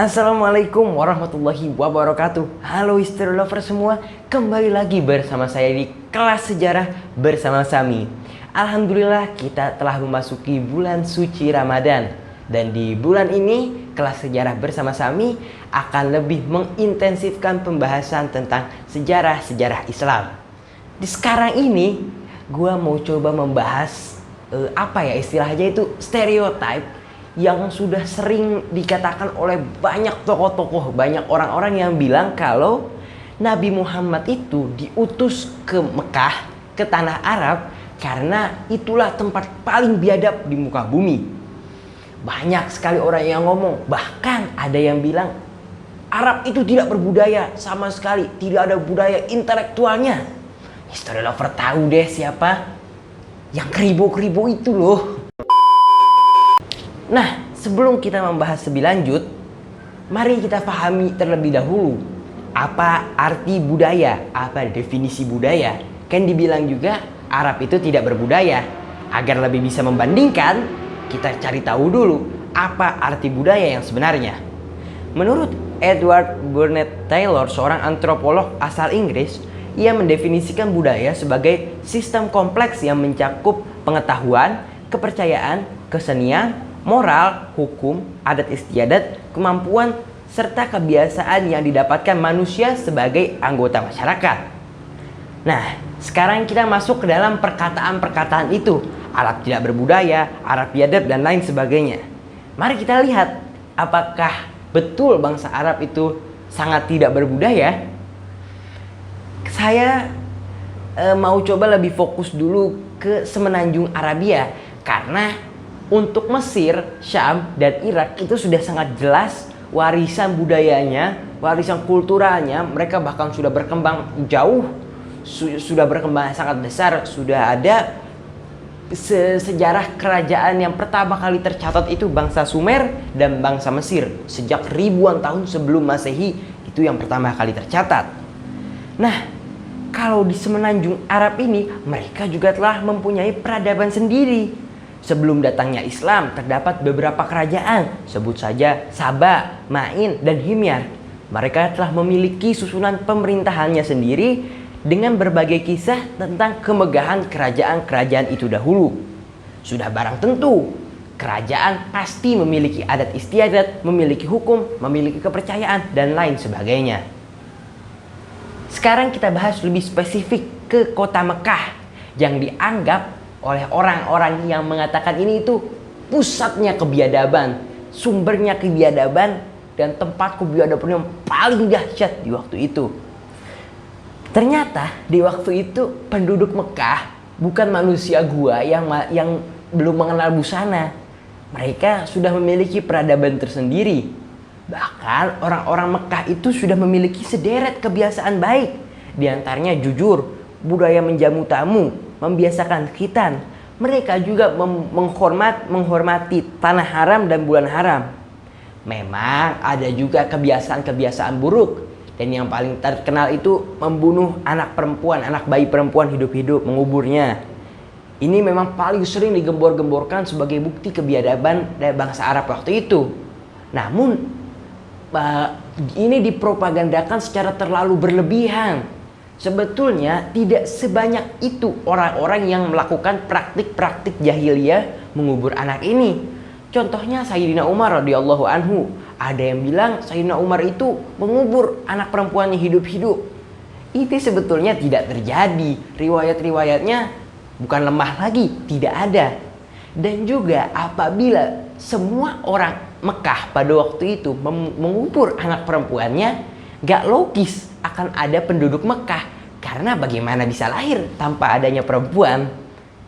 Assalamualaikum warahmatullahi wabarakatuh. Halo history lover semua, kembali lagi bersama saya di kelas sejarah bersama Sami. Alhamdulillah kita telah memasuki bulan suci Ramadan. Dan di bulan ini kelas sejarah bersama Sami akan lebih mengintensifkan pembahasan tentang sejarah-sejarah Islam. Di sekarang ini gua mau coba membahas istilahnya itu stereotype yang sudah sering dikatakan oleh banyak tokoh-tokoh, banyak orang-orang yang bilang kalau Nabi Muhammad itu diutus ke Mekah, ke tanah Arab, karena itulah tempat paling biadab di muka bumi. Banyak sekali orang yang ngomong, bahkan ada yang bilang Arab itu tidak berbudaya sama sekali, tidak ada budaya intelektualnya. History lover tahu deh siapa? Yang keribu-keribu itu loh. Nah, sebelum kita membahas lebih lanjut, mari kita pahami terlebih dahulu apa arti budaya, apa definisi budaya. Kan dibilang juga Arab itu tidak berbudaya. Agar lebih bisa membandingkan, kita cari tahu dulu apa arti budaya yang sebenarnya. Menurut Edward Burnett Taylor, seorang antropolog asal Inggris, ia mendefinisikan budaya sebagai sistem kompleks yang mencakup pengetahuan, kepercayaan, kesenian, moral, hukum, adat istiadat, kemampuan, serta kebiasaan yang didapatkan manusia sebagai anggota masyarakat. Nah, sekarang kita masuk ke dalam perkataan-perkataan itu. Arab tidak berbudaya, Arab biadab, dan lain sebagainya. Mari kita lihat, apakah betul bangsa Arab itu sangat tidak berbudaya? Saya mau coba lebih fokus dulu ke semenanjung Arabia, karena untuk Mesir, Syam, dan Irak itu sudah sangat jelas warisan budayanya, warisan kulturalnya. Mereka bahkan sudah berkembang jauh, sudah berkembang sangat besar. Sudah ada sejarah kerajaan yang pertama kali tercatat itu bangsa Sumer dan bangsa Mesir. Sejak ribuan tahun sebelum Masehi, itu yang pertama kali tercatat. Nah, kalau di semenanjung Arab ini, mereka juga telah mempunyai peradaban sendiri. Sebelum datangnya Islam, terdapat beberapa kerajaan, sebut saja Saba, Ma'in, dan Himyar. Mereka telah memiliki susunan pemerintahannya sendiri dengan berbagai kisah tentang kemegahan kerajaan-kerajaan itu dahulu. Sudah barang tentu, kerajaan pasti memiliki adat istiadat, memiliki hukum, memiliki kepercayaan, dan lain sebagainya. Sekarang kita bahas lebih spesifik ke kota Mekah yang dianggap oleh orang-orang yang mengatakan ini itu pusatnya kebiadaban, sumbernya kebiadaban, dan tempat kebiadaban yang paling dahsyat di waktu itu. Ternyata di waktu itu penduduk Mekah bukan manusia gua yang belum mengenal busana. Mereka sudah memiliki peradaban tersendiri. Bahkan orang-orang Mekah itu sudah memiliki sederet kebiasaan baik. Di antaranya jujur, budaya menjamu tamu, membiasakan khitan. Mereka juga menghormati tanah haram dan bulan haram. Memang ada juga kebiasaan-kebiasaan buruk. Dan yang paling terkenal itu membunuh anak perempuan, anak bayi perempuan hidup-hidup, menguburnya. Ini memang paling sering digembor-gemborkan sebagai bukti kebiadaban dari bangsa Arab waktu itu. Namun ini dipropagandakan secara terlalu berlebihan. Sebetulnya tidak sebanyak itu orang-orang yang melakukan praktik-praktik jahiliyah mengubur anak ini. Contohnya Sayyidina Umar radhiyallahu anhu. Ada yang bilang Sayyidina Umar itu mengubur anak perempuannya hidup-hidup. Itu sebetulnya tidak terjadi. Riwayat-riwayatnya bukan lemah lagi, tidak ada. Dan juga apabila semua orang Mekah pada waktu itu mengubur anak perempuannya, gak logis akan ada penduduk Mekah. Karena bagaimana bisa lahir tanpa adanya perempuan?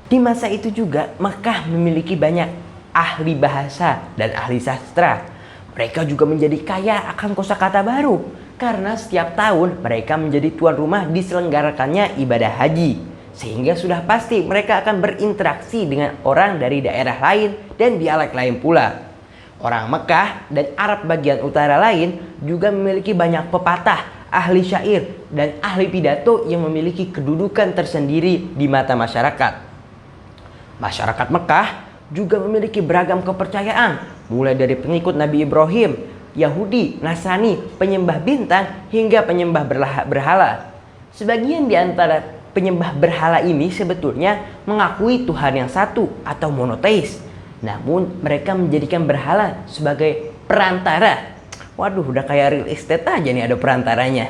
Di masa itu juga Mekah memiliki banyak ahli bahasa dan ahli sastra. Mereka juga menjadi kaya akan kosakata baru. Karena setiap tahun mereka menjadi tuan rumah diselenggarakannya ibadah haji. Sehingga sudah pasti mereka akan berinteraksi dengan orang dari daerah lain dan dialek lain pula. Orang Mekah dan Arab bagian utara lain juga memiliki banyak pepatah, ahli syair, dan ahli pidato yang memiliki kedudukan tersendiri di mata masyarakat. Masyarakat Mekah juga memiliki beragam kepercayaan, mulai dari pengikut Nabi Ibrahim, Yahudi, Nasrani, penyembah bintang, hingga penyembah berhala. Sebagian di antara penyembah berhala ini sebetulnya mengakui Tuhan yang satu atau monoteis. Namun mereka menjadikan berhala sebagai perantara. Waduh, udah kayak real estate aja nih, ada perantaranya.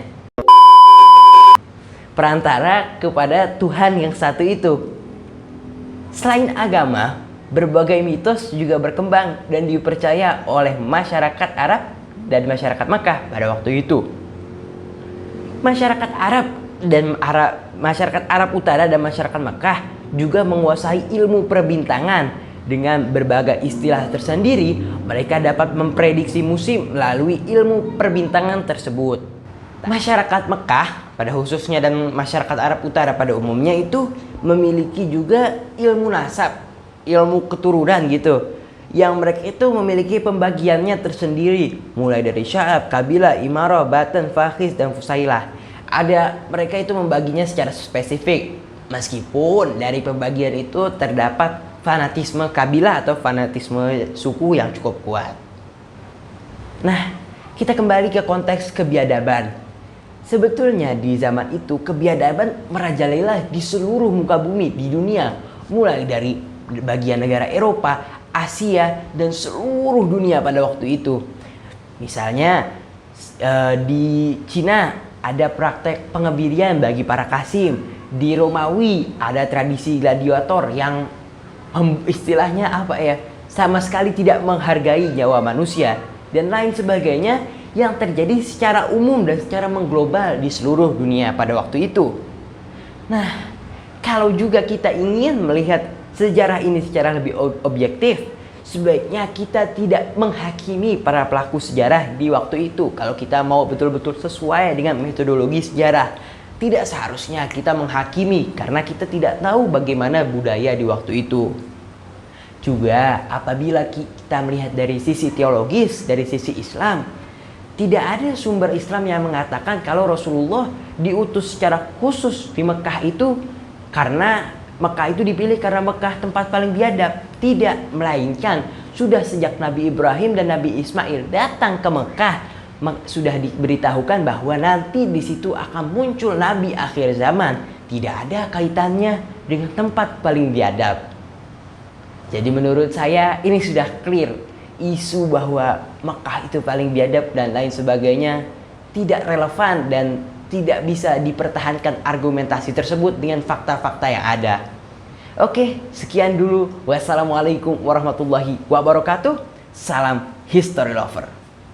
Perantara kepada Tuhan yang satu itu. Selain agama, berbagai mitos juga berkembang dan dipercaya oleh masyarakat Arab dan masyarakat Makkah pada waktu itu. Masyarakat Arab Utara dan masyarakat Makkah juga menguasai ilmu perbintangan. Dengan berbagai istilah tersendiri, mereka dapat memprediksi musim melalui ilmu perbintangan tersebut. Masyarakat Mekah pada khususnya dan masyarakat Arab Utara pada umumnya itu memiliki juga ilmu nasab, ilmu keturunan gitu. Yang mereka itu memiliki pembagiannya tersendiri, mulai dari sya'ab, kabilah, imarah, batan, fakhis, dan fusailah. Mereka itu membaginya secara spesifik. Meskipun dari pembagian itu terdapat fanatisme kabilah atau fanatisme suku yang cukup kuat. Nah, kita kembali ke konteks kebiadaban. Sebetulnya di zaman itu kebiadaban merajalela di seluruh muka bumi di dunia, mulai dari bagian negara Eropa, Asia, dan seluruh dunia pada waktu itu. Misalnya di Cina ada praktek pengebirian bagi para kasim. Di Romawi ada tradisi gladiator yang istilahnya sama sekali tidak menghargai nyawa manusia, dan lain sebagainya yang terjadi secara umum dan secara mengglobal di seluruh dunia pada waktu itu. Nah, kalau juga kita ingin melihat sejarah ini secara lebih objektif, sebaiknya kita tidak menghakimi para pelaku sejarah di waktu itu. Kalau kita mau betul-betul sesuai dengan metodologi sejarah, tidak seharusnya kita menghakimi karena kita tidak tahu bagaimana budaya di waktu itu. Juga apabila kita melihat dari sisi teologis, dari sisi Islam, tidak ada sumber Islam yang mengatakan kalau Rasulullah diutus secara khusus di Mekah itu karena Mekah itu dipilih karena Mekah tempat paling biadab. Tidak, melainkan sudah sejak Nabi Ibrahim dan Nabi Ismail datang ke Mekah, sudah diberitahukan bahwa nanti di situ akan muncul Nabi akhir zaman. Tidak ada kaitannya dengan tempat paling biadab. Jadi menurut saya ini sudah clear. Isu bahwa Mekah itu paling biadab dan lain sebagainya tidak relevan dan tidak bisa dipertahankan argumentasi tersebut dengan fakta-fakta yang ada. Oke, sekian dulu. Wassalamualaikum warahmatullahi wabarakatuh. Salam history lover.